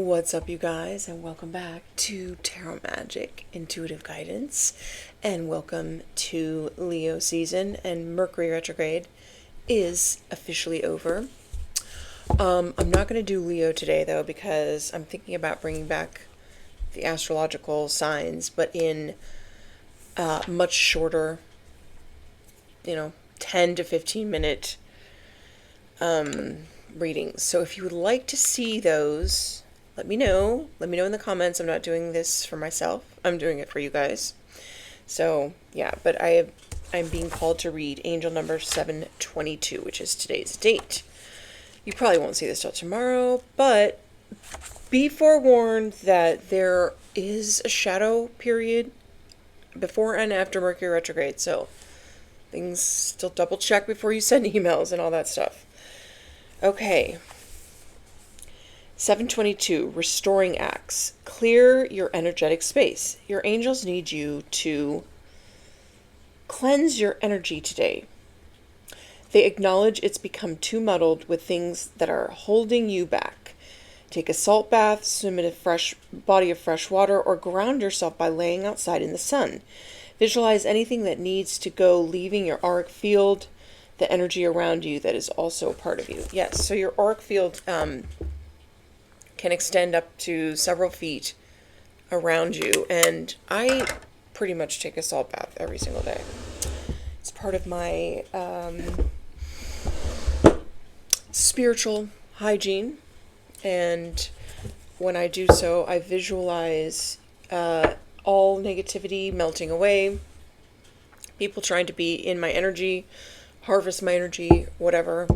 What's up, you guys, and welcome back to Tarot Magic Intuitive Guidance, and welcome to Leo season. And Mercury retrograde is officially over. I'm not going to do Leo today though, because I'm thinking about bringing back the astrological signs, but in much shorter, 10 to 15 minute readings. So if you would like to see those, let me know. Let me know in the comments. I'm not doing this for myself. I'm doing it for you guys. So, yeah, but I'm being called to read angel number 722, which is today's date. You probably won't see this till tomorrow, but be forewarned that there is a shadow period before and after Mercury retrograde. So, things still double check before you send emails and all that stuff. Okay. 722, restoring acts. Clear your energetic space. Your angels need you to cleanse your energy today. They acknowledge it's become too muddled with things that are holding you back. Take a salt bath, swim in a fresh body of fresh water, or ground yourself by laying outside in the sun. Visualize anything that needs to go, leaving your auric field, the energy around you that is also a part of you. Yes, so your auric field can extend up to several feet around you, and I pretty much take a salt bath every single day. It's part of my spiritual hygiene, and when I do so, I visualize all negativity melting away, people trying to be in my energy, harvest my energy, whatever,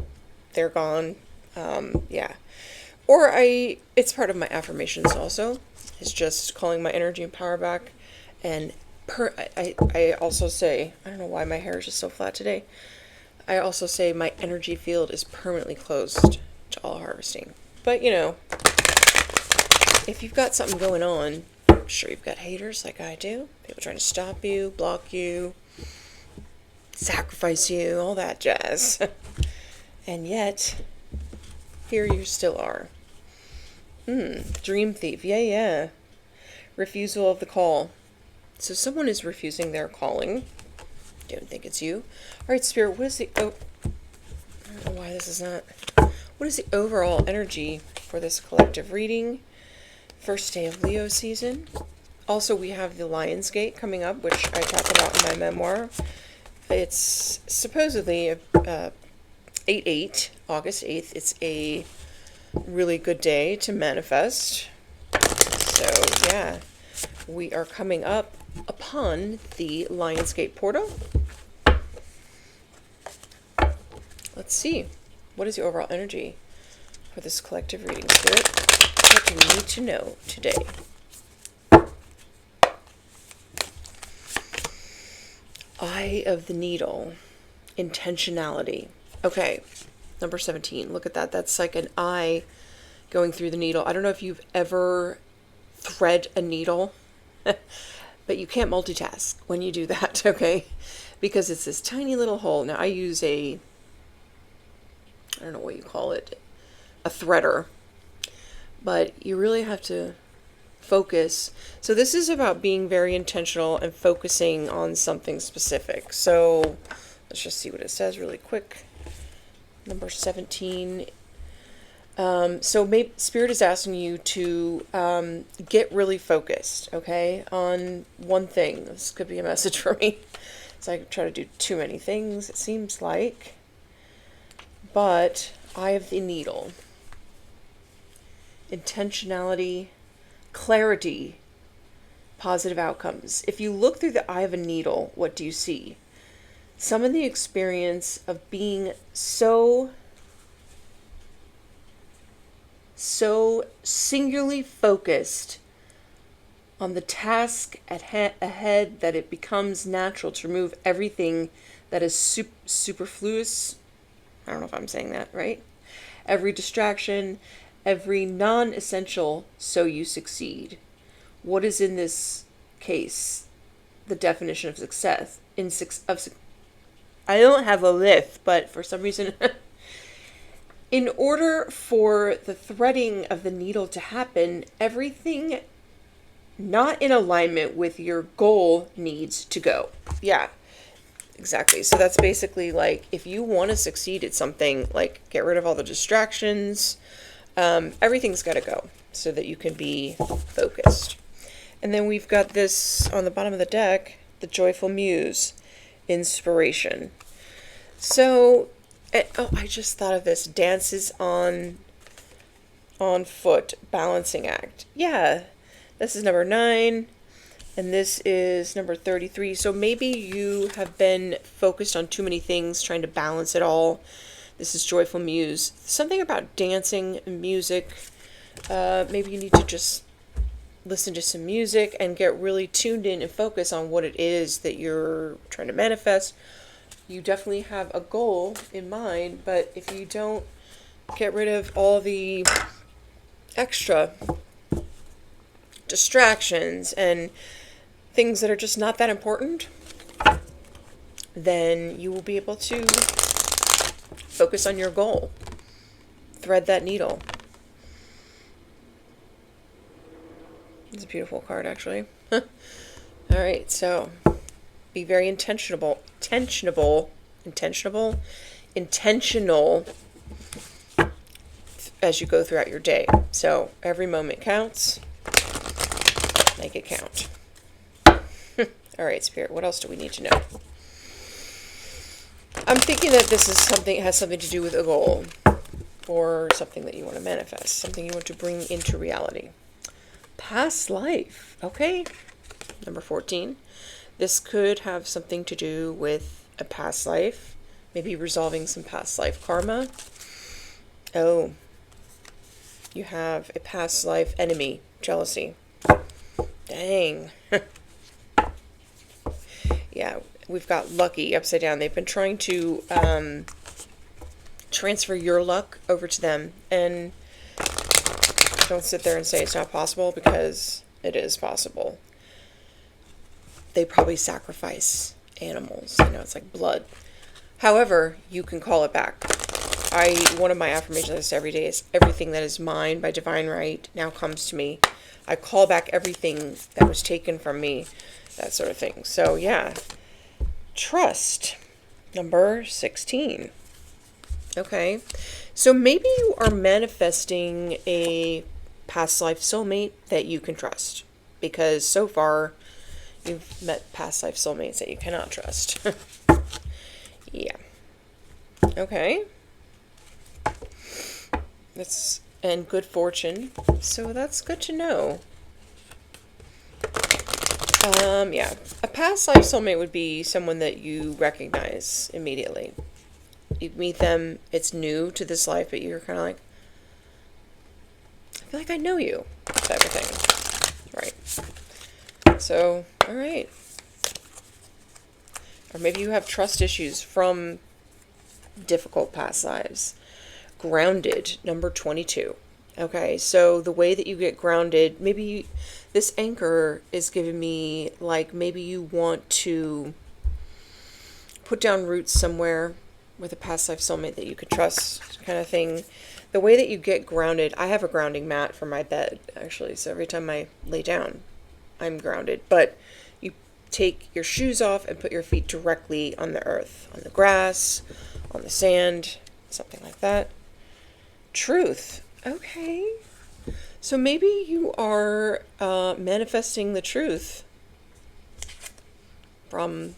they're gone. Or it's part of my affirmations also. It's just calling my energy and power back. And I also say, I don't know why my hair is just so flat today. I also say my energy field is permanently closed to all harvesting. But, if you've got something going on, I'm sure you've got haters like I do. People trying to stop you, block you, sacrifice you, all that jazz. And yet, here you still are. Dream thief. Yeah. Refusal of the call. So someone is refusing their calling. Don't think it's you. Alright, Spirit, what is the... I don't know why this is not... What is the overall energy for this collective reading? First day of Leo season. Also, we have the Lion's Gate coming up, which I talk about in my memoir. It's supposedly 8/8, August 8th. It's a really good day to manifest. So, yeah, we are coming up upon the Lionsgate portal. Let's see. What is the overall energy for this collective reading, Spirit? What do we need to know today? Eye of the Needle. Intentionality. Okay. Number 17. Look at that. That's like an eye going through the needle. I don't know if you've ever thread a needle, but you can't multitask when you do that, okay? Because it's this tiny little hole. Now, I use I don't know what you call it, a threader. But you really have to focus. So this is about being very intentional and focusing on something specific. So let's just see what it says really quick. Number 17. So maybe Spirit is asking you to get really focused, okay, on one thing. This could be a message for me. So I try to do too many things, it seems like. But Eye of the Needle. Intentionality, clarity, positive outcomes. If you look through the eye of a needle, what do you see? Some of the experience of being so singularly focused on the task ahead that it becomes natural to remove everything that is superfluous. I don't know if I'm saying that right. Every distraction, every non-essential, so you succeed. What is in this case the definition of success? I don't have a list, but for some reason in order for the threading of the needle to happen, everything not in alignment with your goal needs to go. Yeah, exactly. So that's basically like, if you want to succeed at something, like get rid of all the distractions. Everything's got to go so that you can be focused. And then we've got this on the bottom of the deck, the Joyful Muse, inspiration. So, I just thought of this, dances on foot, balancing act. Yeah, this is number 9, and this is number 33. So maybe you have been focused on too many things, trying to balance it all. This is Joyful Muse. Something about dancing, music. Maybe you need to just listen to some music and get really tuned in and focus on what it is that you're trying to manifest. You definitely have a goal in mind, but if you don't get rid of all the extra distractions and things that are just not that important, then you will be able to focus on your goal. Thread that needle. It's a beautiful card, actually. All right, so be very intentional as you go throughout your day. So every moment counts. Make it count. All right, Spirit, what else do we need to know? I'm thinking that this is has something to do with a goal or something that you want to manifest, something you want to bring into reality. Past life, okay? Number 14. This could have something to do with a past life, maybe resolving some past life karma. Oh, you have a past life enemy, jealousy. Dang. Yeah, we've got lucky upside down. They've been trying to transfer your luck over to them, and don't sit there and say it's not possible, because it is possible. They probably sacrifice animals. It's like blood. However, you can call it back. One of my affirmations I say every day is, everything that is mine by divine right now comes to me. I call back everything that was taken from me, that sort of thing. So yeah, trust, number 16. Okay, so maybe you are manifesting a past life soulmate that you can trust, because so far you've met past life soulmates that you cannot trust. Yeah. Okay. And good fortune. So that's good to know. Yeah. A past life soulmate would be someone that you recognize immediately. You meet them, it's new to this life, but you're kind of like, I feel like I know you, type of thing. Right. So, all right. Or maybe you have trust issues from difficult past lives. Grounded, number 22. Okay, so the way that you get grounded, this anchor is giving me, like, maybe you want to put down roots somewhere with a past life soulmate that you could trust, kind of thing. The way that you get grounded, I have a grounding mat for my bed, actually, so every time I lay down, I'm grounded. But you take your shoes off and put your feet directly on the earth, on the grass, on the sand, something like that. Truth. Okay. So maybe you are manifesting the truth from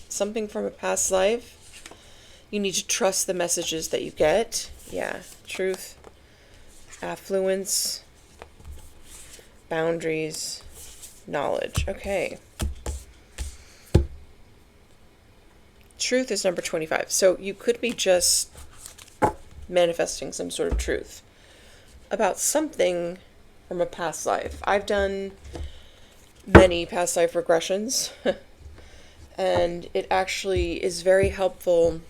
something from a past life. You need to trust the messages that you get. Yeah. Truth. Affluence. Boundaries. Knowledge. Okay. Truth is number 25. So you could be just manifesting some sort of truth about something from a past life. I've done many past life regressions, and it actually is very helpful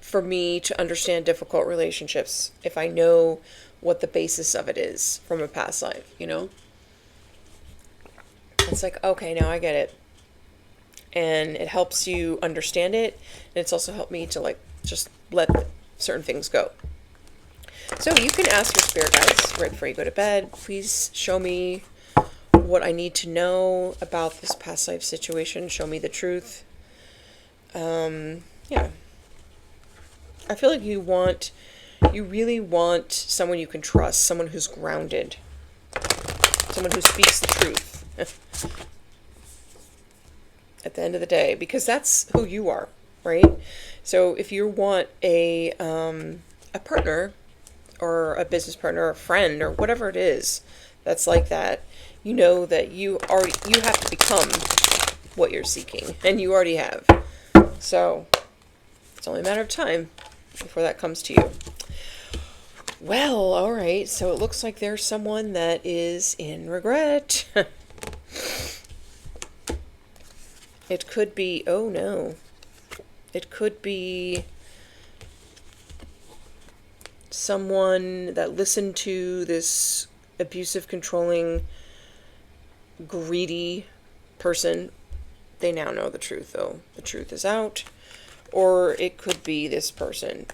for me to understand difficult relationships if I know what the basis of it is from a past life, It's like, okay, now I get it. And it helps you understand it. And it's also helped me to, like, just let certain things go. So you can ask your spirit guides right before you go to bed, please show me what I need to know about this past life situation. Show me the truth. Yeah. I feel like you really want someone you can trust, someone who's grounded, someone who speaks the truth at the end of the day, because that's who you are, right? So if you want a partner or a business partner or a friend or whatever it is that's like that, you know that you have to become what you're seeking, and you already have. So it's only a matter of time before that comes to you. Well, all right, so it looks like there's someone that is in regret. It could be, oh no, it could be someone that listened to this abusive, controlling, greedy person. They now know the truth, though. The truth is out. Or it could be this person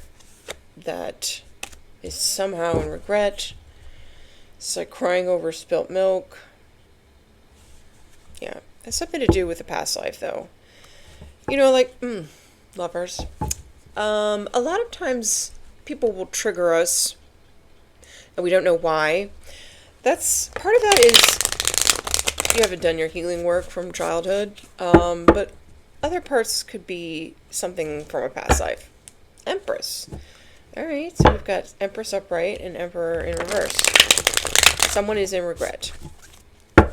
that is somehow in regret. It's like crying over spilt milk. Yeah, it has something to do with the past life, though. You know, like, lovers. A lot of times people will trigger us, and we don't know why. That's part of that is you haven't done your healing work from childhood, but other parts could be something from a past life. Empress. All right, so we've got Empress upright and Emperor in reverse. Someone is in regret. All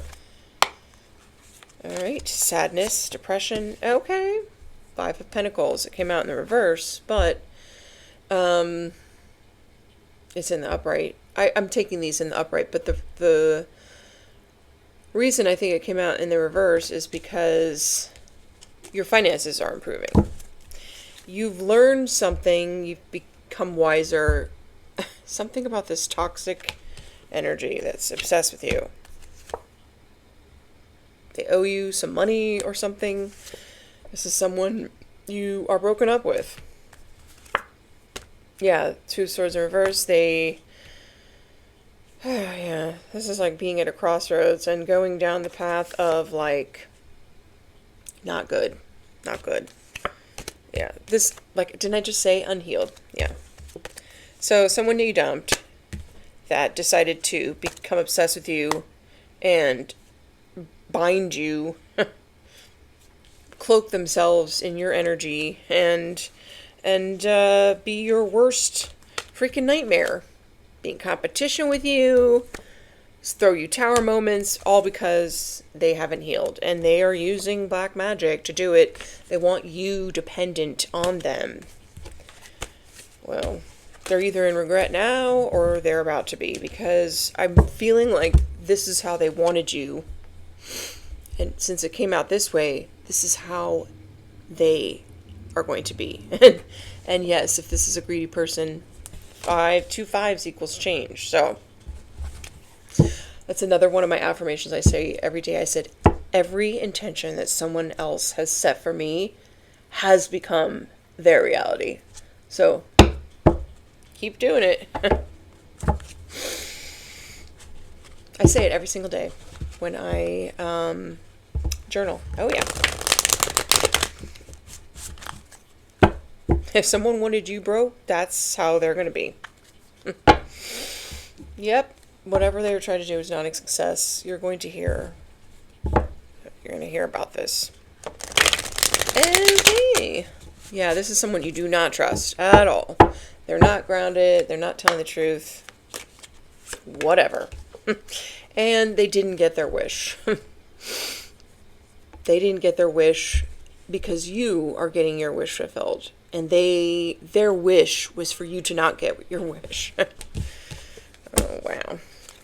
right, sadness, depression. Okay, Five of Pentacles. It came out in the reverse, but it's in the upright. I'm taking these in the upright, but the reason I think it came out in the reverse is because your finances are improving. You've learned something. You've become wiser. Something about this toxic energy that's obsessed with you. They owe you some money or something. This is someone you are broken up with. Yeah, Two of Swords in reverse. Yeah, this is like being at a crossroads and going down the path of like, not good. Not good. Yeah, this, like, didn't I just say unhealed? Yeah. So someone you dumped that decided to become obsessed with you and bind you, cloak themselves in your energy, and be your worst freaking nightmare. Be in competition with you, throw you tower moments, all because they haven't healed. And they are using black magic to do it. They want you dependent on them. Well, they're either in regret now or they're about to be, because I'm feeling like this is how they wanted you. And since it came out this way, this is how they are going to be. And yes, if this is a greedy person, 2 5s equals change. So that's another one of my affirmations I say every day. I said, every intention that someone else has set for me has become their reality. So keep doing it. I say it every single day when I journal. Oh yeah. If someone wanted you broke, that's how they're going to be. Yep. Whatever they were trying to do is not a success. You're going to hear about this. Okay. Yeah, this is someone you do not trust at all. They're not grounded. They're not telling the truth. Whatever. And they didn't get their wish. They didn't get their wish because you are getting your wish fulfilled. And their wish was for you to not get your wish. Oh, wow.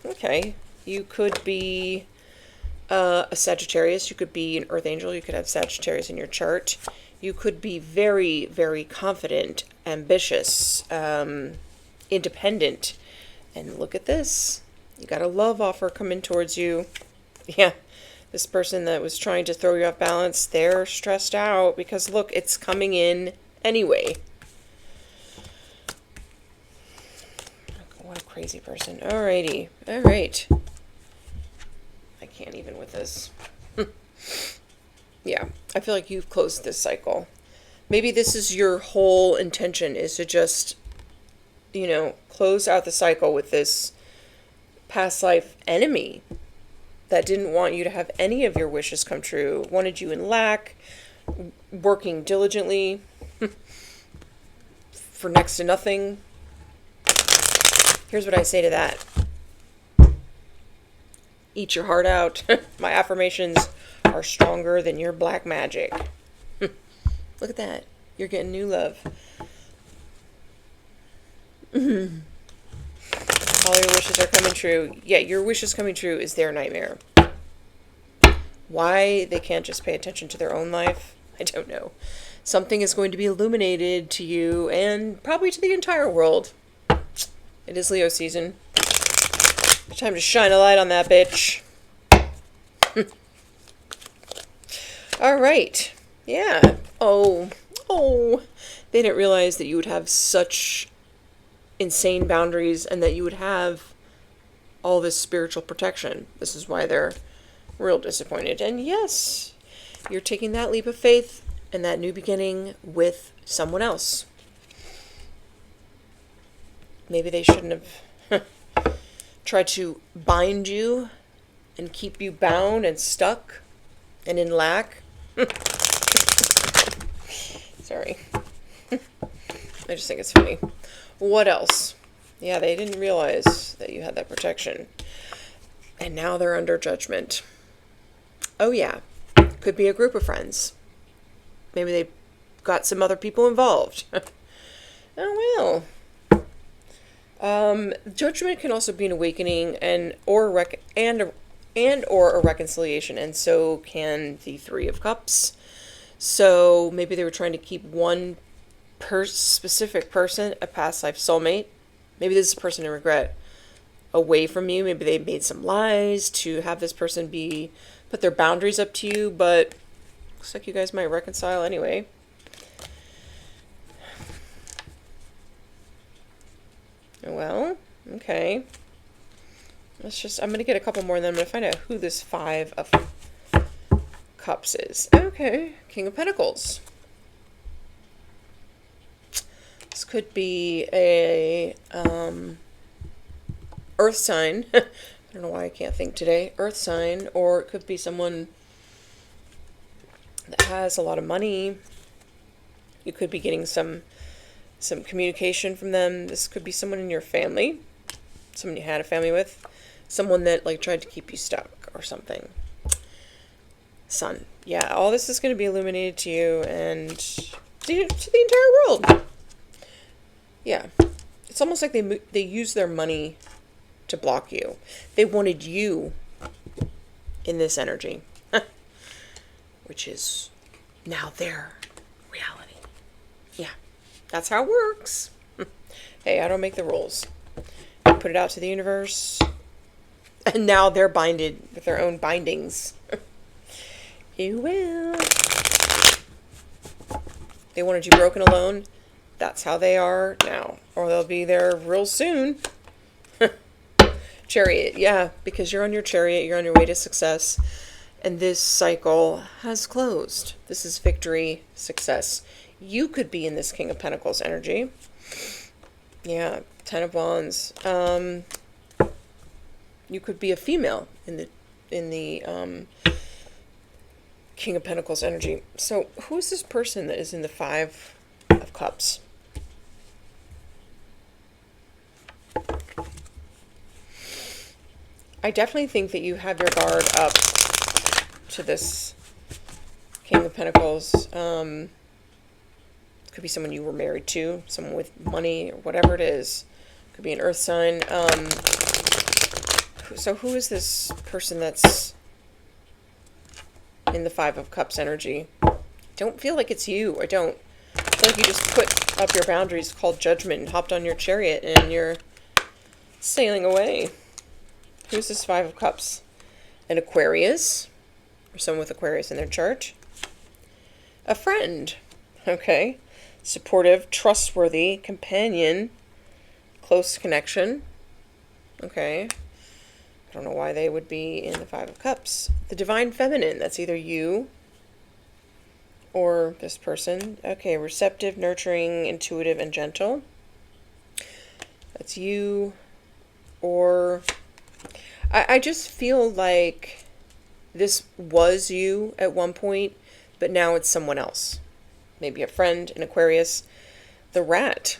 Okay. You could be a Sagittarius. You could be an Earth Angel. You could have Sagittarius in your chart. You could be very, very confident, ambitious, independent. And look at this. You got a love offer coming towards you. Yeah. This person that was trying to throw you off balance, they're stressed out because, look, it's coming in anyway. crazy person. Alrighty. Alright. I can't even with this. Yeah. I feel like you've closed this cycle. Maybe this is your whole intention, is to just, close out the cycle with this past life enemy that didn't want you to have any of your wishes come true, wanted you in lack, working diligently for next to nothing. Here's what I say to that. Eat your heart out. My affirmations are stronger than your black magic. Look at that. You're getting new love. All your wishes are coming true. Yeah, your wishes coming true is their nightmare. Why they can't just pay attention to their own life, I don't know. Something is going to be illuminated to you and probably to the entire world. It is Leo season. Time to shine a light on that bitch. All right. Yeah. Oh. They didn't realize that you would have such insane boundaries and that you would have all this spiritual protection. This is why they're real disappointed. And yes, you're taking that leap of faith and that new beginning with someone else. Maybe they shouldn't have tried to bind you and keep you bound and stuck and in lack. Sorry. I just think it's funny. What else? Yeah, they didn't realize that you had that protection. And now they're under judgment. Oh yeah. Could be a group of friends. Maybe they got some other people involved. Oh well. Judgment can also be an awakening or a reconciliation, and so can the Three of Cups. So maybe they were trying to keep one specific person, a past life soulmate. Maybe this is a person in regret, away from you. Maybe they made some lies to have this person put their boundaries up to you, but looks like you guys might reconcile anyway. Well, okay. I'm going to get a couple more and then I'm going to find out who this Five of Cups is. Okay, King of Pentacles. This could be a earth sign. I don't know why I can't think today. Earth sign, or it could be someone that has a lot of money. You could be getting some communication from them. This could be someone in your family, someone you had a family with, someone that tried to keep you stuck or something. Sun. Yeah, all this is going to be illuminated to you and to the entire world. Yeah. It's almost like they use their money to block you. They wanted you in this energy, which is now their reality. Yeah, that's how it works. Hey, I don't make the rules. I put it out to the universe, and now they're binded with their own bindings. You will. They wanted you broken alone. That's how they are now. Or they'll be there real soon. Chariot, yeah, because you're on your chariot, you're on your way to success, and this cycle has closed. This is victory, success. You could be in this King of Pentacles energy. Yeah, Ten of Wands. You could be a female in the King of Pentacles energy. So who is this person that is in the Five of Cups? I definitely think that you have your guard up to this King of Pentacles. Could be someone you were married to, someone with money, or whatever it is. Could be an earth sign. So who is this person that's in the Five of Cups energy? Don't feel like it's you. I don't. I feel like you just put up your boundaries, called judgment, and hopped on your chariot, and you're sailing away. Who's this Five of Cups? An Aquarius, or someone with Aquarius in their chart. A friend, okay. Supportive, trustworthy, companion, close connection. Okay. I don't know why they would be in the Five of Cups. The Divine Feminine, that's either you or this person. Okay, receptive, nurturing, intuitive, and gentle. That's you. Or I just feel like this was you at one point, but now it's someone else. Maybe a friend, an Aquarius. The Rat.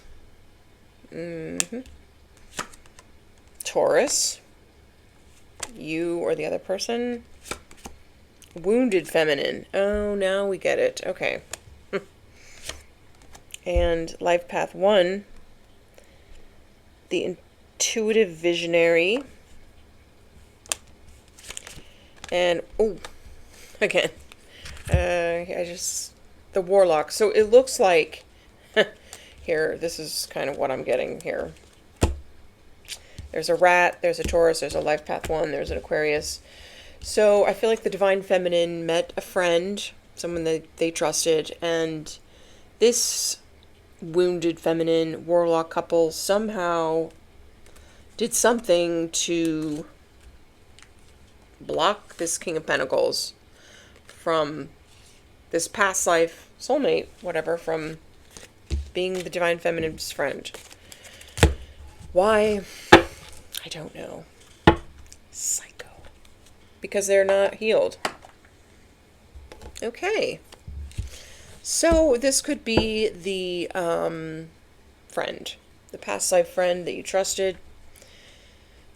Taurus. You or the other person. Wounded Feminine. Oh, now we get it. Okay. And Life Path 1. The Intuitive Visionary. And, oh, again. The Warlock. So it looks like, here, this is kind of what I'm getting here. There's a Rat, there's a Taurus, there's a Life Path 1, there's an Aquarius. So I feel like the Divine Feminine met a friend, someone that they trusted, and this Wounded Feminine Warlock couple somehow did something to block this King of Pentacles from this past life soulmate, whatever, from being the Divine Feminine's friend. Why? I don't know. Psycho. Because they're not healed. Okay. So this could be the friend. The past life friend that you trusted.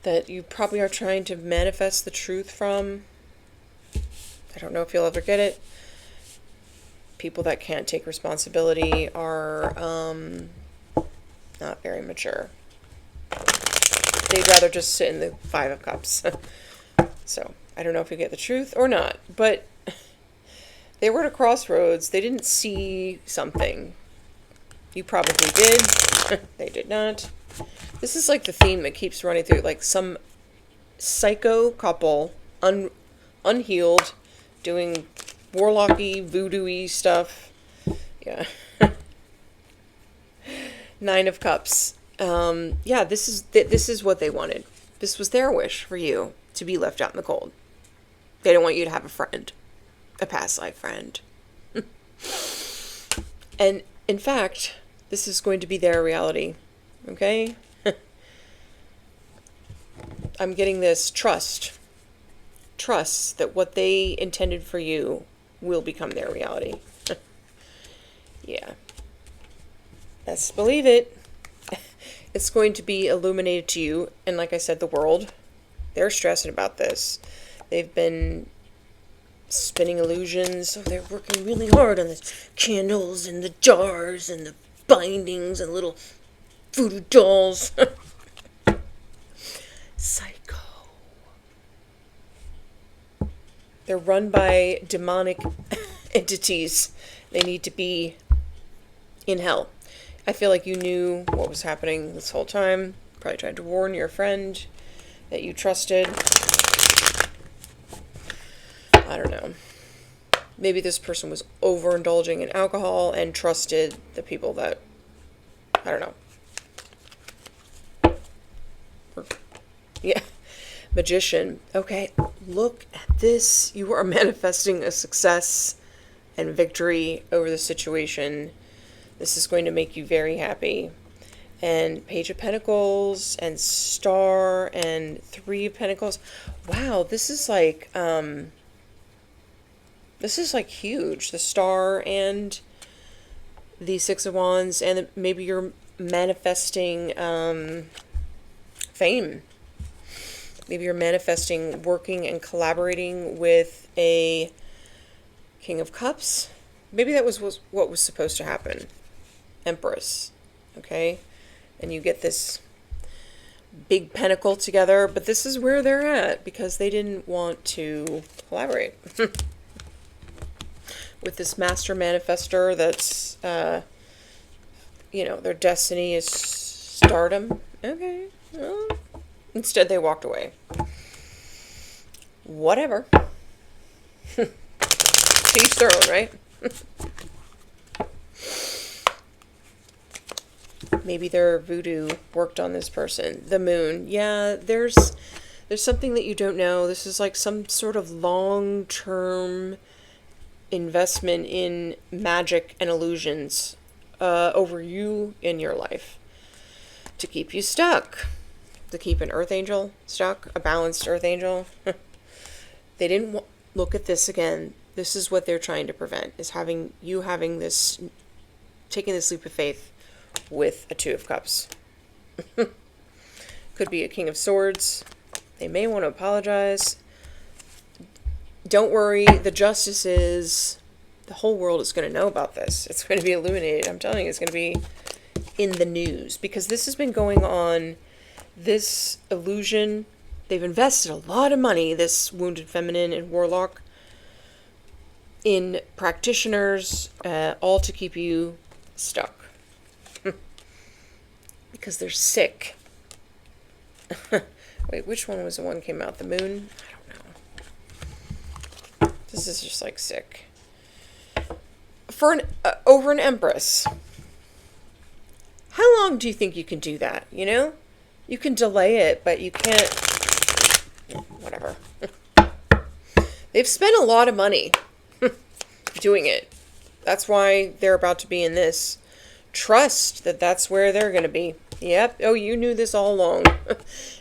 That you probably are trying to manifest the truth from. I don't know if you'll ever get it. People that can't take responsibility are not very mature. They'd rather just sit in the Five of Cups. So, I don't know if you get the truth or not. But they were at a crossroads. They didn't see something. You probably did. They did not. This is like the theme that keeps running through. Like some psycho couple, unhealed, doing warlocky, voodoo-y stuff. Yeah. Nine of Cups. Yeah, this is what they wanted. This was their wish for you to be left out in the cold. They don't want you to have a friend, a past life friend. And in fact, this is going to be their reality. Okay? I'm getting this trust. Trust that what they intended for you will become their reality. Yeah. Best believe it. It's going to be illuminated to you. And like I said, the world, they're stressing about this. They've been spinning illusions. So they're working really hard on the candles and the jars and the bindings and little voodoo dolls. Psycho. They're run by demonic entities. They need to be in hell. I feel like you knew what was happening this whole time. Probably tried to warn your friend that you trusted. I don't know. Maybe this person was overindulging in alcohol and trusted the people that, I don't know. Yeah. Magician. Okay, look at this. You are manifesting a success and victory over the situation. This is going to make you very happy. And Page of Pentacles and Star and Three of Pentacles. Wow, this is like huge. The Star and the Six of Wands, and maybe you're manifesting fame. Maybe you're manifesting working and collaborating with a King of Cups. Maybe that was what was supposed to happen. Empress. Okay? And you get this big pentacle together, but this is where they're at because they didn't want to collaborate. With this master manifester that's, their destiny is stardom. Okay. Well, instead, they walked away. Whatever. To each their own, right? Maybe their voodoo worked on this person. The moon. Yeah, there's something that you don't know. This is like some sort of long-term investment in magic and illusions over you in your life to keep you stuck, to keep an earth angel stuck, a balanced earth angel. They didn't look at this again. This is what they're trying to prevent, is having this, taking this leap of faith with a 2 of Cups. Could be a King of Swords. They may want to apologize. Don't worry, the justice is, the whole world is going to know about this. It's going to be illuminated. I'm telling you, it's going to be in the news, because this has been going on, this illusion. They've invested a lot of money, this wounded feminine and warlock, in practitioners, all to keep you stuck. Because they're sick. Wait, which one was the one that came out? The moon? I don't know. This is just like sick. For over an empress. How long do you think you can do that? You know? You can delay it, but you can't. Whatever. They've spent a lot of money doing it. That's why they're about to be in this. Trust that that's where they're going to be. Yep. Oh, you knew this all along.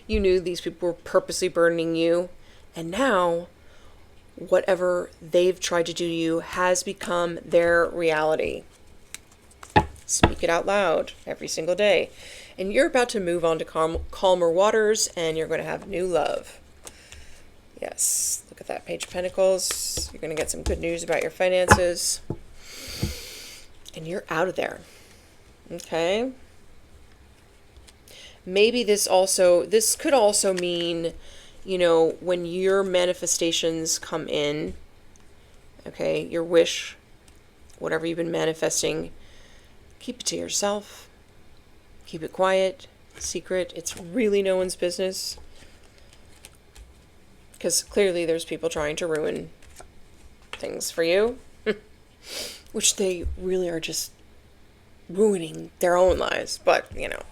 You knew these people were purposely burdening you. And now, whatever they've tried to do to you has become their reality. Speak it out loud every single day. And you're about to move on to calmer waters, and you're going to have new love. Yes. Look at that Page of Pentacles. You're going to get some good news about your finances. And you're out of there. Okay. Maybe this could also mean, you know, when your manifestations come in, okay, your wish, whatever you've been manifesting, keep it to yourself. Keep it quiet, secret. It's really no one's business. Because clearly there's people trying to ruin things for you. Which they really are just ruining their own lives. But, you know.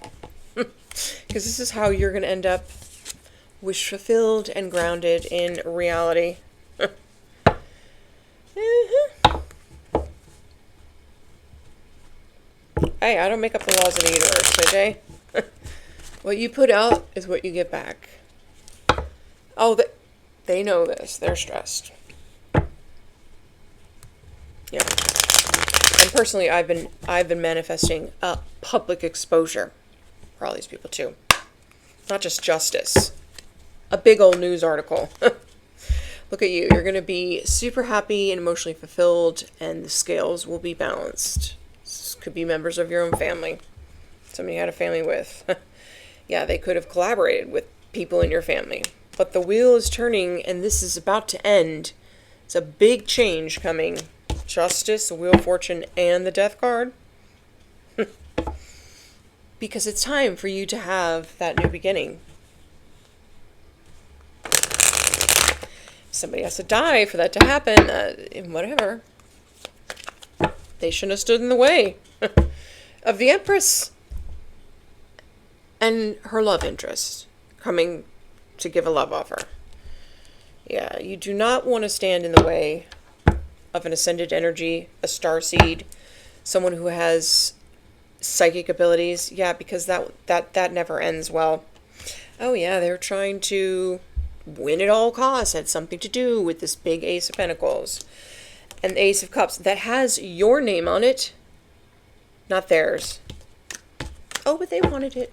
Because this is how you're going to end up wish fulfilled and grounded in reality. Hey, I don't make up the laws of the universe, okay? What you put out is what you get back. Oh, they know this. They're stressed. Yeah. And personally, I've been manifesting a public exposure for all these people too. Not just justice. A big old news article. Look at you. You're going to be super happy and emotionally fulfilled, and the scales will be balanced. This could be members of your own family. Somebody you had a family with. Yeah, they could have collaborated with people in your family. But the wheel is turning, and this is about to end. It's a big change coming. Justice, the Wheel of Fortune, and the Death card. Because it's time for you to have that new beginning. Somebody has to die for that to happen. Whatever. They shouldn't have stood in the way of the Empress and her love interest coming to give a love offer. Yeah, you do not want to stand in the way of an ascended energy, a starseed, someone who has psychic abilities. Yeah, because that never ends well. Oh yeah, they're trying to win at all costs. Had something to do with this big Ace of Pentacles and the Ace of Cups that has your name on it, not theirs. Oh, but they wanted it.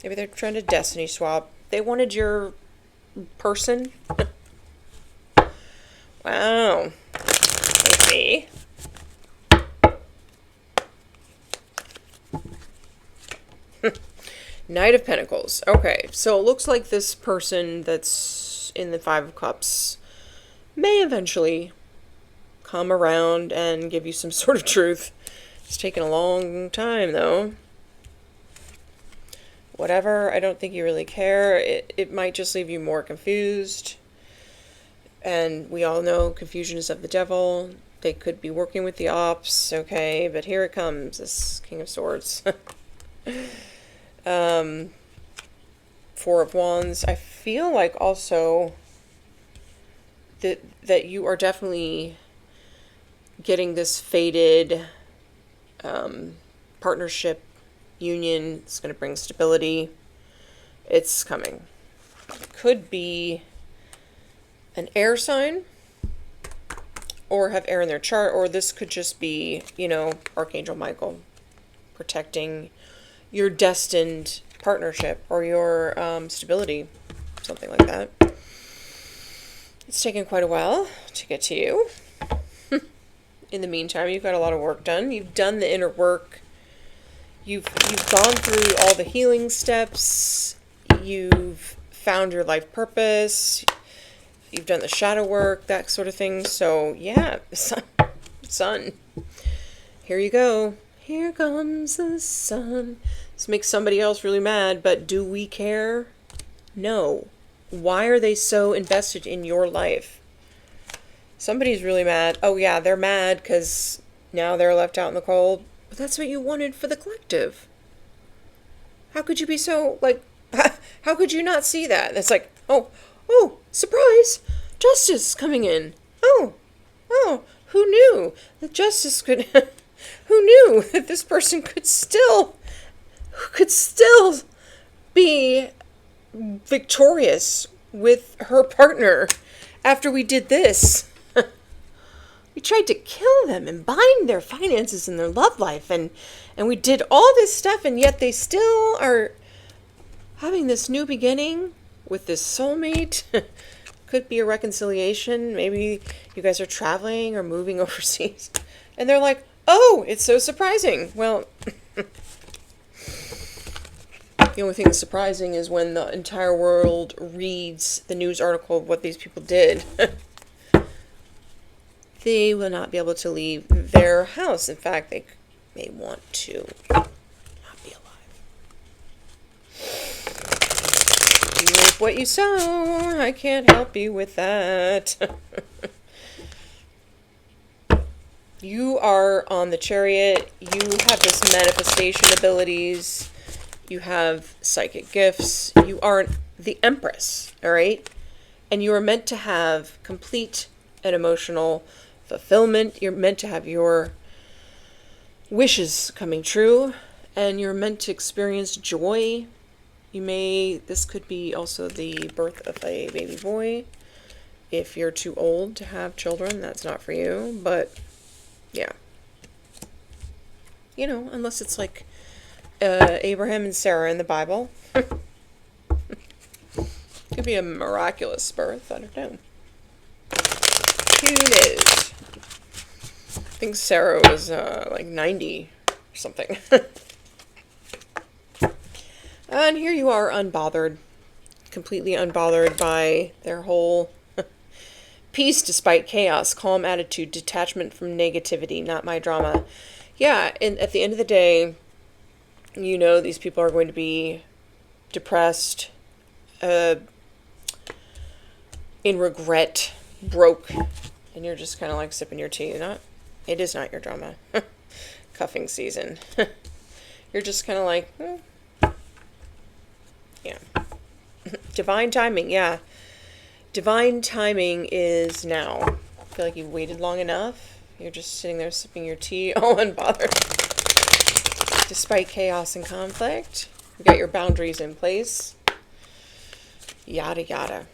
Maybe they're trying to destiny swap. They wanted your person. Wow. Okay. Knight of Pentacles. Okay, so it looks like this person that's in the Five of Cups may eventually come around and give you some sort of truth. It's taken a long time, though. Whatever, I don't think you really care. It might just leave you more confused. And we all know confusion is of the devil. They could be working with the ops, okay, but here it comes, this King of Swords. Four of Wands. I feel like also that you are definitely getting this fated partnership union. It's going to bring stability. It's coming. It could be an air sign, or have air in their chart, or this could just be, you know, Archangel Michael protecting your destined partnership or your stability, something like that. It's taken quite a while to get to you. In the meantime, you've got a lot of work done. You've done the inner work. You've gone through all the healing steps. You've found your life purpose. You've done the shadow work, that sort of thing. So, yeah, sun. Here you go. Here comes the sun. This makes somebody else really mad, but do we care? No. Why are they so invested in your life? Somebody's really mad. Oh, yeah, they're mad because now they're left out in the cold. But that's what you wanted for the collective. How could you be so, like, how could you not see that? It's like, oh, surprise! Justice coming in. Oh, who knew that justice could, who knew that this person could still be victorious with her partner after we did this? We tried to kill them and bind their finances and their love life, and we did all this stuff, and yet they still are having this new beginning with this soulmate. Could be a reconciliation. Maybe you guys are traveling or moving overseas, and they're like, oh, it's so surprising. Well, the only thing that's surprising is when the entire world reads the news article of what these people did. They will not be able to leave their house. In fact, they may want to not be alive. You reap what you sow. I can't help you with that. You are on the Chariot. You have this manifestation abilities. You have psychic gifts. You are the Empress, all right? And you are meant to have complete and emotional fulfillment. You're meant to have your wishes coming true, and you're meant to experience joy. This could be also the birth of a baby boy. If you're too old to have children, that's not for you, but yeah. You know, unless it's like Abraham and Sarah in the Bible. Could be a miraculous birth, I don't know. Who knows? I think Sarah was like 90 or something. And here you are, unbothered. Completely unbothered by their whole peace despite chaos, calm attitude, detachment from negativity, not my drama. Yeah, and at the end of the day, you know these people are going to be depressed, in regret, broke, and you're just kind of like sipping your tea. It is not your drama. Cuffing season. You're just kind of like, yeah. Divine timing, yeah. Divine timing is now. I feel like you've waited long enough. You're just sitting there sipping your tea, all unbothered. Despite chaos and conflict, you got your boundaries in place. Yada yada.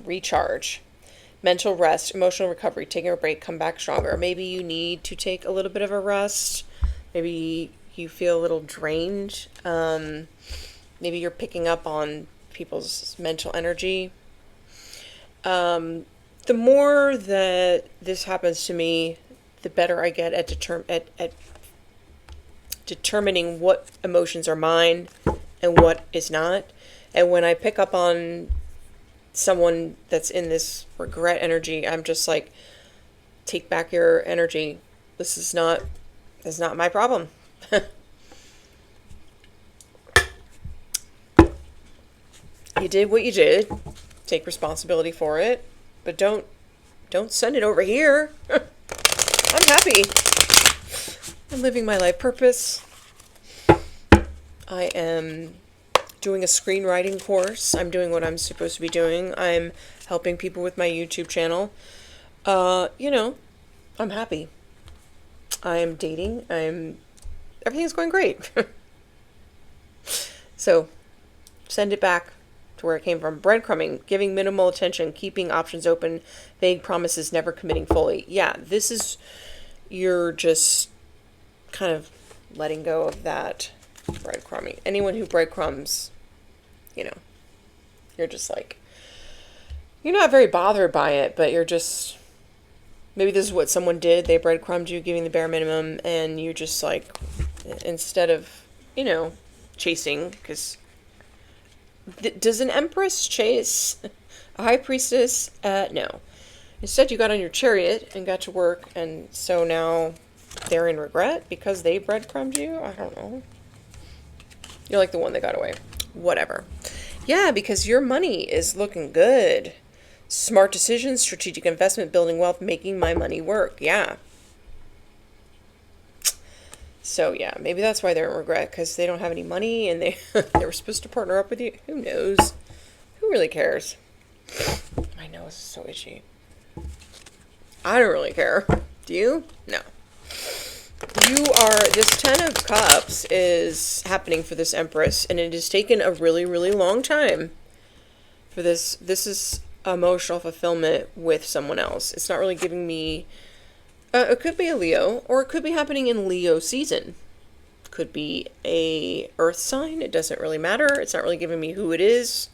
Recharge. Mental rest, emotional recovery, taking a break, come back stronger. Maybe you need to take a little bit of a rest. Maybe you feel a little drained. Maybe you're picking up on people's mental energy. The more that this happens to me, the better I get at determining what emotions are mine and what is not. And when I pick up on someone that's in this regret energy, I'm just like, take back your energy. This is not my problem. You did what you did. Take responsibility for it, but don't Don't send it over here. I'm happy. I'm living my life purpose. I am doing a screenwriting course. I'm doing what I'm supposed to be doing. I'm helping people with my YouTube channel. I'm happy. I'm dating. Everything's going great. So, send it back to where it came from. Breadcrumbing, giving minimal attention, keeping options open, vague promises, never committing fully. Yeah, this is, you're just kind of letting go of that breadcrumbing. Anyone who breadcrumbs, you're just like, you're not very bothered by it, but you're just, maybe this is what someone did. They breadcrumbed you, giving the bare minimum, and you just like, instead of, chasing, because does an empress chase a high priestess? No. Instead, you got on your chariot and got to work, and so now they're in regret because they breadcrumbed you? I don't know. You're like the one that got away. Whatever. Yeah, because your money is looking good. Smart decisions, strategic investment, building wealth, making my money work. Yeah. So, yeah, maybe that's why they're in regret, because they don't have any money and they were supposed to partner up with you. Who knows? Who really cares? My nose is so itchy. I don't really care. Do you? No. This 10 of Cups is happening for this Empress, and it has taken a really, really long time for this. This is emotional fulfillment with someone else. It's not really giving me, it could be a Leo, or it could be happening in Leo season. Could be a earth sign. It doesn't really matter. It's not really giving me who it is.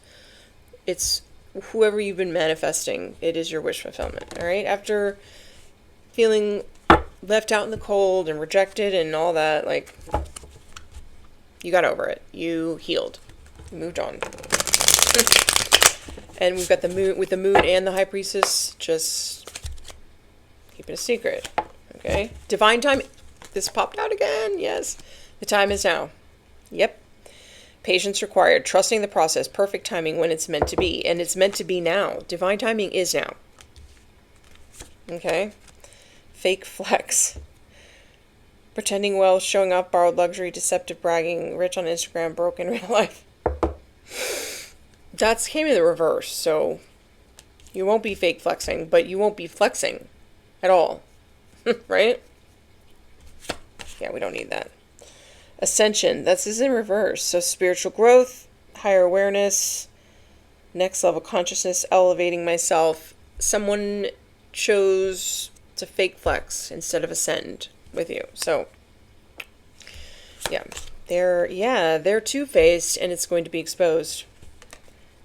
It's whoever you've been manifesting. It is your wish fulfillment. All right. After feeling left out in the cold and rejected and all that, like, you got over it. You healed. You moved on. And we've got the moon, with the moon and the high priestess, just keep it a secret. Okay. Divine time. This popped out again. Yes. The time is now. Yep. Patience required. Trusting the process. Perfect timing when it's meant to be. And it's meant to be now. Divine timing is now. Okay. Fake flex. Pretending well, showing off, borrowed luxury, deceptive bragging, rich on Instagram, broke in real life. That's came in the reverse, so you won't be fake flexing, but you won't be flexing at all. Right? Yeah, we don't need that. Ascension, this is in reverse. So spiritual growth, higher awareness, next level consciousness, elevating myself. Someone chose to fake flex instead of ascend with you. So yeah, they're two-faced, and it's going to be exposed.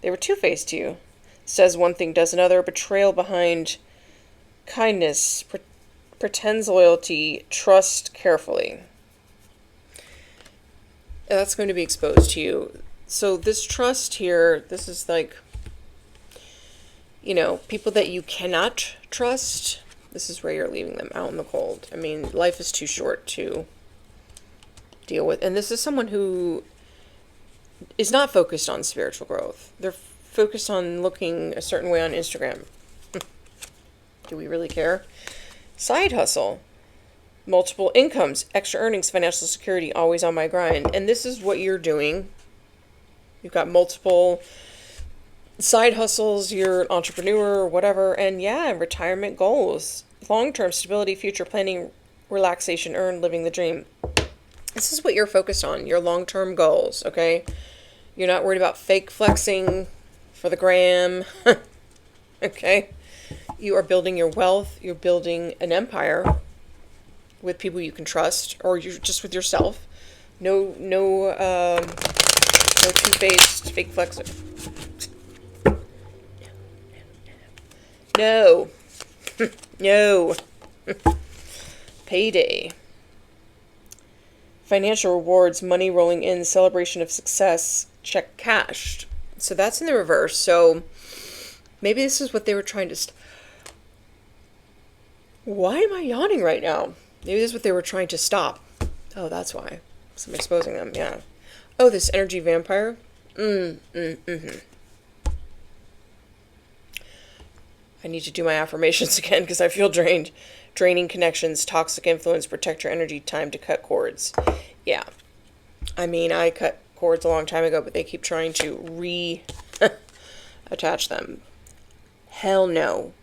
They were two-faced to you. Says one thing, does another. Betrayal behind kindness. Pretends loyalty. Trust carefully. That's going to be exposed to you. So this trust here, this is like, people that you cannot trust. This is where you're leaving them out in the cold. I mean, life is too short to deal with. And this is someone who is not focused on spiritual growth. They're focused on looking a certain way on Instagram. Do we really care? Side hustle. Multiple incomes, extra earnings, financial security, always on my grind. And this is what you're doing. You've got multiple side hustles, you're an entrepreneur or whatever, and retirement goals, long-term stability, future planning, relaxation, earn, living the dream. This is what you're focused on, your long-term goals, okay? You're not worried about fake flexing for the gram, okay? You are building your wealth, you're building an empire with people you can trust, or you're just with yourself. No two-faced fake flexer. No. No. Payday. Financial rewards, money rolling in, celebration of success, check cashed. So that's in the reverse. So maybe this is what they were trying to... Why am I yawning right now? Maybe this is what they were trying to stop. Oh, that's why. So I'm exposing them, yeah. Oh, this energy vampire. I need to do my affirmations again because I feel drained. Draining connections, toxic influence, protect your energy, time to cut cords. Yeah. I mean, I cut cords a long time ago, but they keep trying to attach them. Hell no.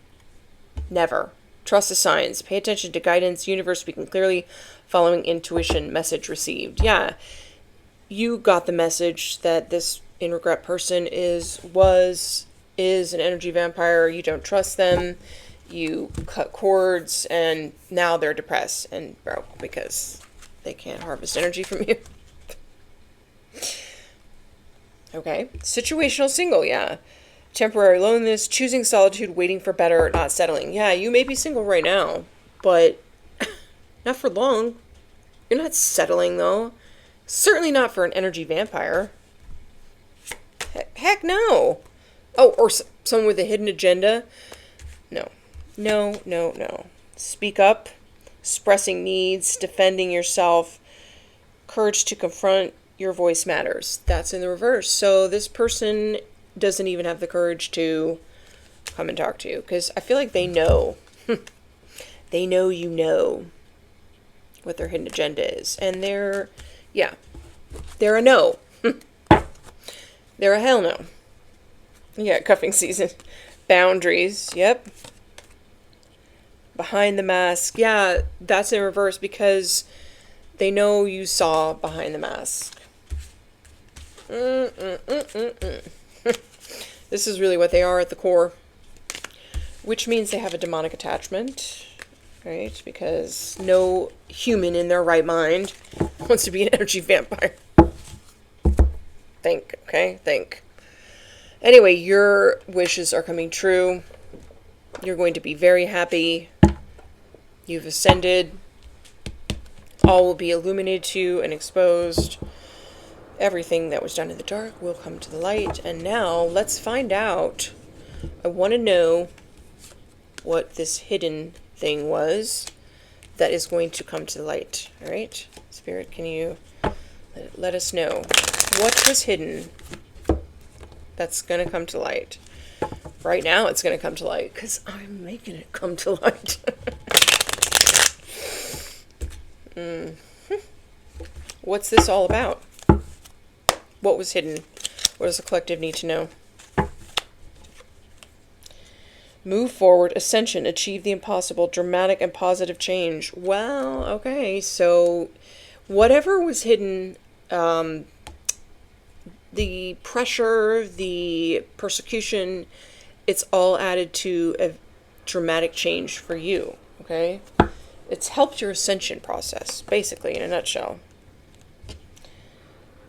Never. Trust the signs. Pay attention to guidance. Universe speaking clearly. Following intuition. Message received. Yeah. You got the message that this in regret person is an energy vampire. You don't trust them. You cut cords, and now they're depressed and broke because they can't harvest energy from you. Okay. Situational single, yeah. Temporary loneliness, choosing solitude, waiting for better, not settling. Yeah, you may be single right now, but not for long. You're not settling, though. Certainly not for an energy vampire. Heck no. Oh, or someone with a hidden agenda. No. No, no, no. Speak up, expressing needs, defending yourself, courage to confront your voice matters. That's in the reverse. So this person doesn't even have the courage to come and talk to you because I feel like they know. They know you know what their hidden agenda is. And they're a no. They're a hell no. Yeah, cuffing season. Boundaries. Yep. Behind the mask. Yeah, that's in reverse because they know you saw behind the mask. This is really what they are at the core. Which means they have a demonic attachment. Right? Because no human in their right mind wants to be an energy vampire. Think, okay? Think. Anyway, your wishes are coming true. You're going to be very happy. You've ascended. All will be illuminated to you and exposed. Everything that was done in the dark will come to the light. And now, let's find out. I want to know what this hidden thing was that is going to come to the light. All right? Spirit, can you let us know what was hidden that's going to come to light? Right now, it's going to come to light because I'm making it come to light. What's this all about? What was hidden? What does the collective need to know? Move forward, ascension, achieve the impossible, dramatic and positive change. Well, okay, so whatever was hidden, the pressure, the persecution, it's all added to a dramatic change for you, okay? It's helped your ascension process, basically, in a nutshell.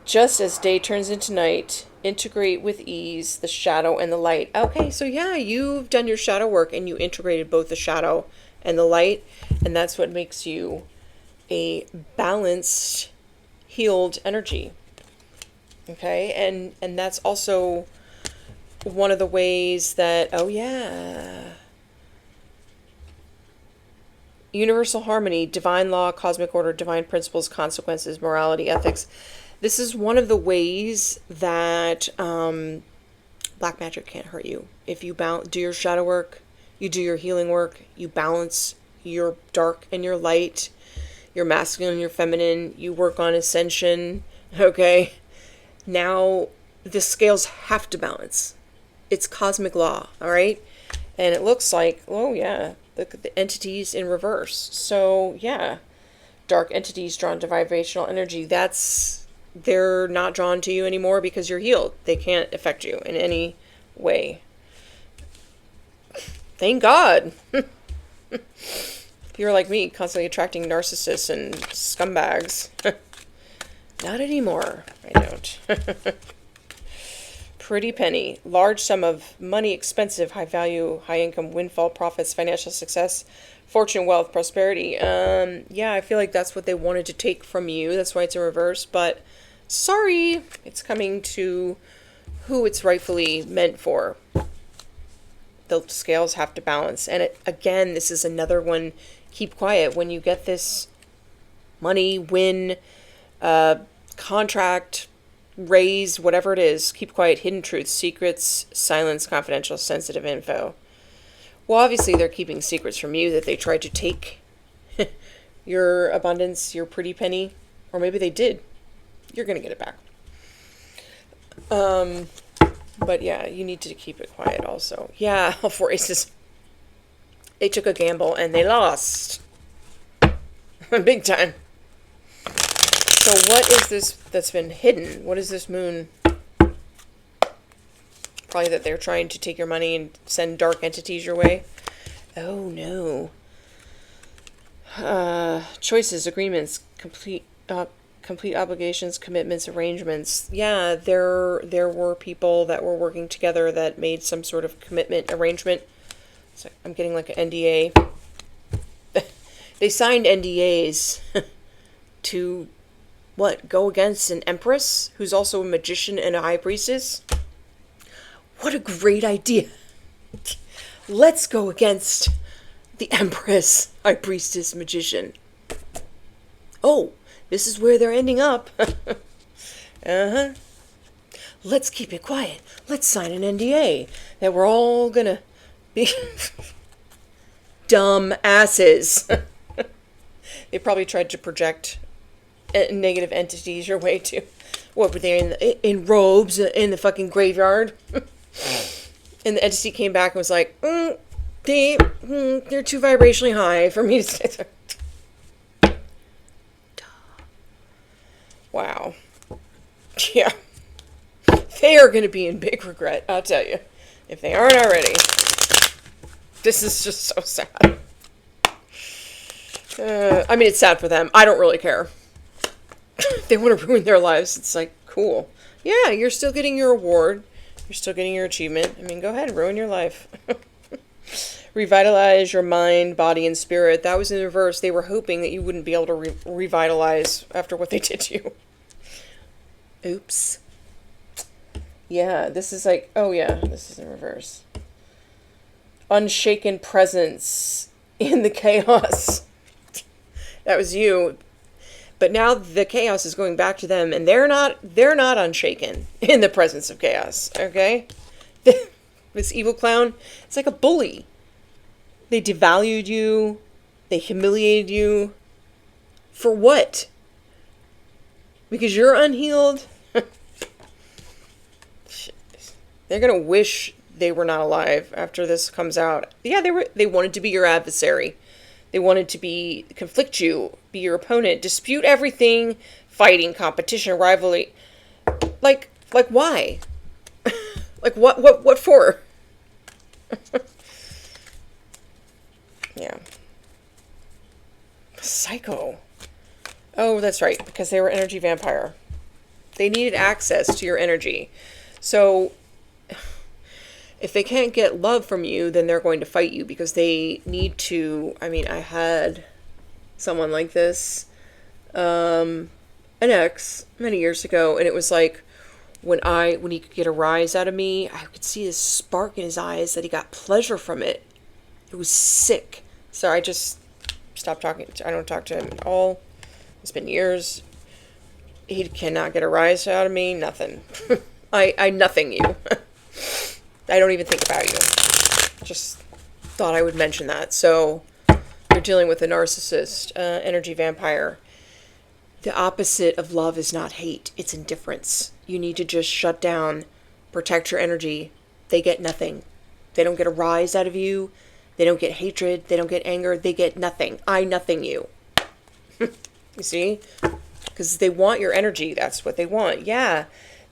Just as day turns into night, integrate with ease the shadow and the light. Okay, so yeah, you've done your shadow work and you integrated both the shadow and the light, and that's what makes you a balanced, healed energy. Okay, and that's also one of the ways that, oh yeah, universal harmony, divine law, cosmic order, divine principles, consequences, morality, ethics. This is one of the ways that black magic can't hurt you. If you do your shadow work, you do your healing work, you balance your dark and your light, your masculine and your feminine, you work on ascension, okay? Now, the scales have to balance. It's cosmic law, all right? And it looks like, oh yeah, look at the entities in reverse. So, yeah, dark entities drawn to vibrational energy, they're not drawn to you anymore because you're healed. They can't affect you in any way. Thank God. If you're like me, constantly attracting narcissists and scumbags. Not anymore. I don't. Pretty penny. Large sum of money, expensive, high value, high income, windfall, profits, financial success, fortune, wealth, prosperity. Yeah, I feel like that's what they wanted to take from you. That's why it's in reverse. But sorry, it's coming to who it's rightfully meant for. The scales have to balance. And again, this is another one. Keep quiet. When you get this money, win, contract, raise, whatever it is, keep quiet. Hidden truths, secrets, silence, confidential, sensitive info. Well, obviously they're keeping secrets from you that they tried to take your abundance, your pretty penny, or maybe they did. You're going to get it back. But yeah, you need to keep it quiet also. Yeah, for aces. They took a gamble and they lost. Big time. So what is this that's been hidden? What is this moon? Probably that they're trying to take your money and send dark entities your way. Oh no. Choices, agreements, complete obligations, commitments, arrangements. Yeah, there were people that were working together that made some sort of commitment arrangement. So I'm getting like an NDA. They signed NDAs to what? Go against an empress who's also a magician and a high priestess? What a great idea. Let's go against the empress, high priestess, magician. Oh, this is where they're ending up. Uh-huh. Let's keep it quiet. Let's sign an NDA that we're all gonna be dumb asses. They probably tried to project negative entities your way too. What were they in robes in the fucking graveyard? And the entity came back and was like, they're too vibrationally high for me to stay there. Wow. Yeah. They are going to be in big regret, I'll tell you. If they aren't already. This is just so sad. I mean, it's sad for them. I don't really care. They want to ruin their lives. It's like, cool. Yeah, you're still getting your award. You're still getting your achievement. I mean, go ahead and ruin your life. Revitalize your mind, body, and spirit. That was in reverse. They were hoping that you wouldn't be able to revitalize after what they did to you. Oops. Yeah, this is like, oh yeah, this is in reverse. Unshaken presence in the chaos. That was you. But now the chaos is going back to them, and they're not unshaken in the presence of chaos, okay? This evil clown, it's like a bully. They devalued you. They humiliated you. For what? Because you're unhealed? They're going to wish they were not alive after this comes out. Yeah, they wanted to be your adversary. They wanted to conflict you, be your opponent, dispute everything, fighting, competition, rivalry. Like why? Like what for? Yeah. Psycho. Oh, that's right, because they were energy vampire. They needed access to your energy. So if they can't get love from you, then they're going to fight you because they need to. I mean, I had someone like this, an ex, many years ago, and it was like when he could get a rise out of me, I could see this spark in his eyes that he got pleasure from it. It was sick. So I just stopped talking. I don't talk to him at all. It's been years. He cannot get a rise out of me. Nothing. I nothing you. I don't even think about you. Just thought I would mention that. So you're dealing with a narcissist, energy vampire. The opposite of love is not hate. It's indifference. You need to just shut down, protect your energy. They get nothing. They don't get a rise out of you. They don't get hatred. They don't get anger. They get nothing. I nothing you. You see? Because they want your energy. That's what they want. Yeah.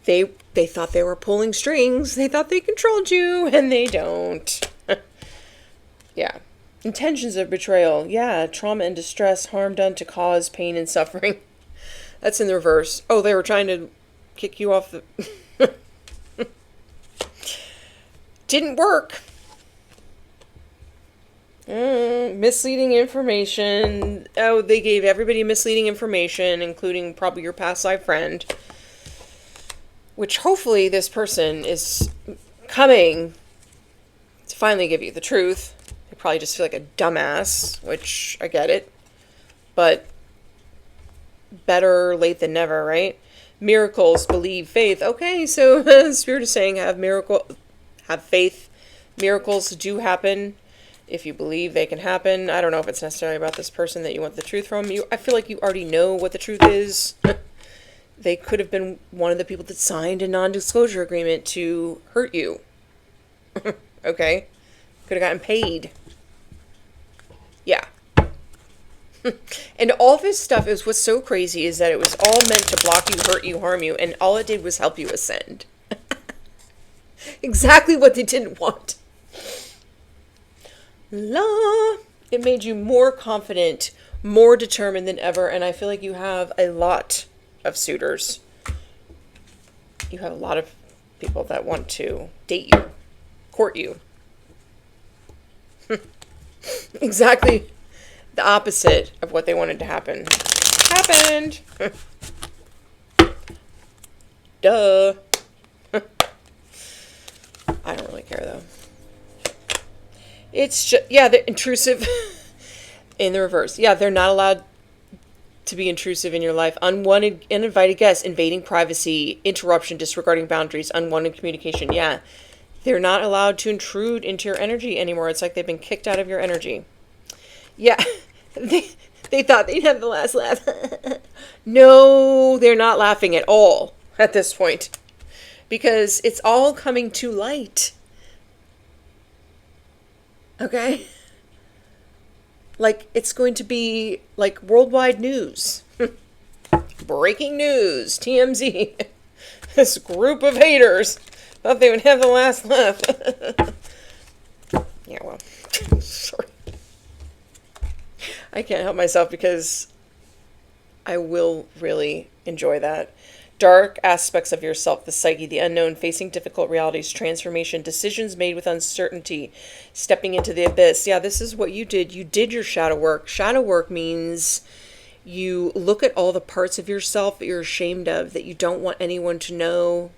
They thought they were pulling strings. They thought they controlled you, and they don't. Yeah. Intentions of betrayal. Yeah. Trauma and distress, harm done to cause pain and suffering. That's in the reverse. Oh, they were trying to kick you off the... Didn't work. Misleading information. Oh, they gave everybody misleading information, including probably your past life friend. Which hopefully this person is coming to finally give you the truth. They probably just feel like a dumbass, which I get it. But better late than never, right? Miracles, believe, faith. Okay, so the Spirit is saying have faith. Miracles do happen. if you believe they can happen. I don't know if it's necessarily about this person that you want the truth from. I feel like you already know what the truth is. They could have been one of the people that signed a non-disclosure agreement to hurt you. Okay? Could have gotten paid. Yeah. And all this stuff is what's so crazy is that it was all meant to block you, hurt you, harm you, and all it did was help you ascend. Exactly what they didn't want. La. It made you more confident, more determined than ever, and I feel like you have a lot of suitors. You have a lot of people that want to date you, court you. Exactly the opposite of what they wanted to happen. Happened! Duh. I don't really care, though. It's just, yeah, they're intrusive in the reverse. Yeah, they're not allowed to be intrusive in your life. Unwanted, uninvited guests, invading privacy, interruption, disregarding boundaries, unwanted communication. Yeah, they're not allowed to intrude into your energy anymore. It's like they've been kicked out of your energy. Yeah, they thought they'd have the last laugh. No, they're not laughing at all at this point. Because it's all coming to light. Okay? Like, it's going to be, like, worldwide news. Breaking news. TMZ. This group of haters thought they would have the last laugh. Yeah, well. Sorry. I can't help myself because I will really enjoy that. Dark aspects of yourself, the psyche, the unknown, facing difficult realities, transformation, decisions made with uncertainty, stepping into the abyss. Yeah, this is what you did. You did your shadow work. Shadow work means you look at all the parts of yourself that you're ashamed of, that you don't want anyone to know,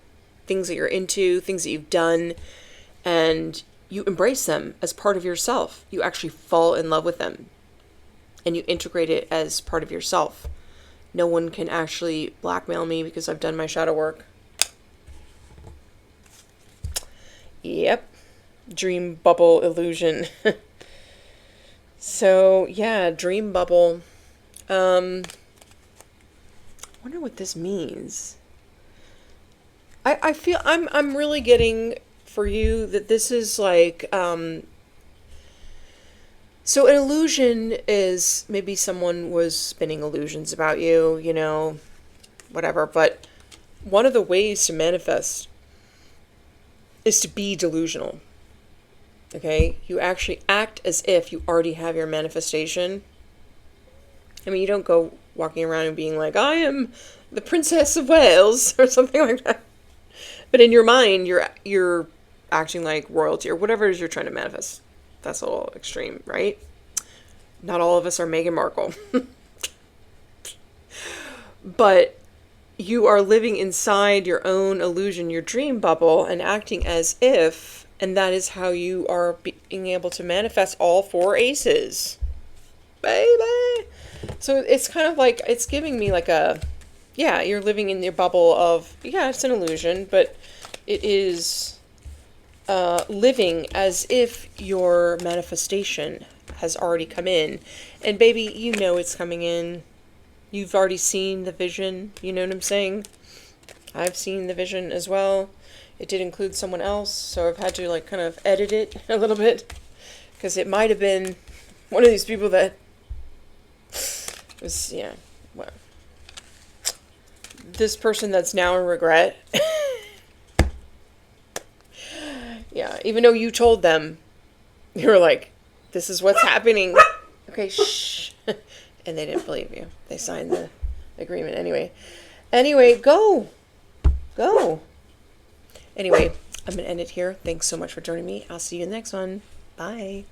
things that you're into, things that you've done, and you embrace them as part of yourself. You actually fall in love with them, and you integrate it as part of yourself. No one can actually blackmail me because I've done my shadow work. Yep. Dream bubble illusion. So, yeah, dream bubble. I wonder what this means. I feel I'm really getting for you that this is like so an illusion is maybe someone was spinning illusions about you, you know, whatever. But one of the ways to manifest is to be delusional. Okay? You actually act as if you already have your manifestation. I mean, you don't go walking around and being like, I am the Princess of Wales or something like that. But in your mind, you're acting like royalty or whatever it is you're trying to manifest. That's a little extreme, right? Not all of us are Meghan Markle. But you are living inside your own illusion, your dream bubble, and acting as if, and that is how you are being able to manifest all four aces. Baby! So it's kind of like, it's giving me like a, yeah, you're living in your bubble of, yeah, it's an illusion, but it is living as if your manifestation has already come in. And baby, you know it's coming in. You've already seen the vision. You know what I'm saying? I've seen the vision as well. It did include someone else, so I've had to like kind of edit it a little bit. Because it might have been one of these people that was, yeah, well, this person that's now in regret. Yeah, even though you told them, you were like, this is what's happening. Okay, shh. And they didn't believe you. They signed the agreement anyway. Anyway, go. Go. Anyway, I'm going to end it here. Thanks so much for joining me. I'll see you in the next one. Bye.